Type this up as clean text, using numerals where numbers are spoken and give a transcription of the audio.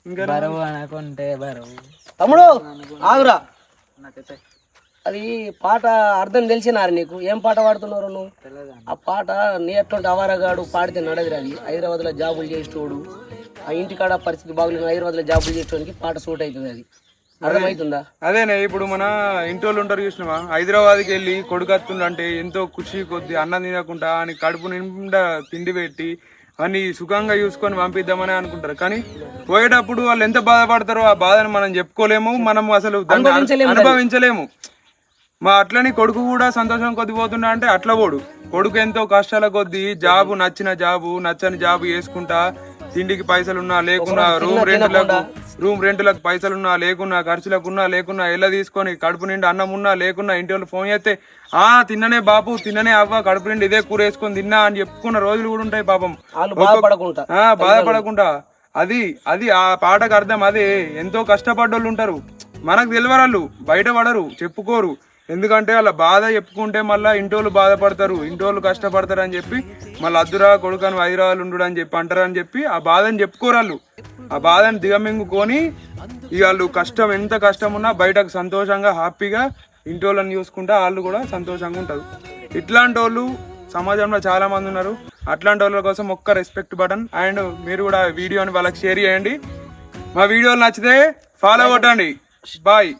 బరువు అనుకుంటే బరువు. తమ్ముడు ఆగురా, అది పాట అర్థం తెలిసినారు నీకు? ఏం పాట పాడుతున్నారు నువ్వు? ఆ పాట నీ ఎట్లాంటి అవారగాడు పాడితే నడదిరా. అది హైదరాబాద్లో జాబులు చేసేటోడు, ఆ ఇంటికాడ పరిస్థితి బాగులేదు, హైదరాబాద్లో జాబులు చేసేటోనికి పాట సూట్ అవుతుంది. అది అర్థమవుతుందా? అదేనే ఇప్పుడు మన ఇంటి వాళ్ళు ఉంటారు చూసినావా, హైదరాబాద్కి వెళ్ళి కొడుకత్తుండంటే ఎంతో ఖుషి కొద్ది అన్నం తినకుండా అని కడుపు నిండా తిండి పెట్టి అని సుఖంగా చూసుకొని పంపిద్దామని అనుకుంటారు. కానీ పోయేటప్పుడు వాళ్ళు ఎంత బాధపడతారో ఆ బాధను మనం చెప్పుకోలేము, మనం అసలు దాన్ని అనుభవించలేము. మా అట్లని కొడుకు కూడా సంతోషం కొద్ది పోతుండ అంటే అట్లా పోడు. కొడుకు ఎంతో కష్టాల కొద్దీ జాబు, నచ్చిన జాబు నచ్చని జాబు వేసుకుంటా, తిండికి పైసలున్నా లేకున్నా, రూమ్ రెంట్లకు పైసలున్నా లేకున్నా, ఖర్చులకున్నా లేకున్నా, ఎల్ల తీసుకొని కడుపు నిండి అన్నం ఉన్నా లేకున్నా ఇంటి వాళ్ళు ఫోన్ చేస్తే తిన్ననే బాపు, తిన్ననే అవ్వ, కడుపు నిండి ఇదే కూర వేసుకొని తిన్నా అని చెప్పుకున్న రోజులు కూడా ఉంటాయి పాపం. బాధపడకుండా అది అది ఆ పాటకు అర్థం అదే. ఎంతో కష్టపడ్డోళ్ళు ఉంటారు, మనకు తెలియరాళ్ళు, బయట పడరు, చెప్పుకోరు. ఎందుకంటే వాళ్ళ బాధ చెప్పుకుంటే మళ్ళీ ఇంటోళ్ళు బాధపడతారు, ఇంటోళ్ళు కష్టపడతారు అని చెప్పి మళ్ళీ అద్దురా కొడుకను హైదరాబాద్ ఉండు అని చెప్పి అంటారు అని చెప్పి ఆ బాధని చెప్పుకోరాళ్ళు. ఆ బాధని దిగమింగుకొని ఇక వాళ్ళు కష్టం ఎంత కష్టం ఉన్నా బయటకు సంతోషంగా హ్యాపీగా ఇంటోళ్ళని చూసుకుంటా వాళ్ళు కూడా సంతోషంగా ఉంటారు. ఇట్లాంటి వాళ్ళు సమాజంలో చాలా మంది ఉన్నారు. అట్లాంటి వాళ్ళ కోసం ఒక్క రెస్పెక్ట్ బటన్. అండ్ మీరు కూడా వీడియోని వాళ్ళకి షేర్ చేయండి. మా వీడియోలు నచ్చితే ఫాలో కొట్టండి. బాయ్.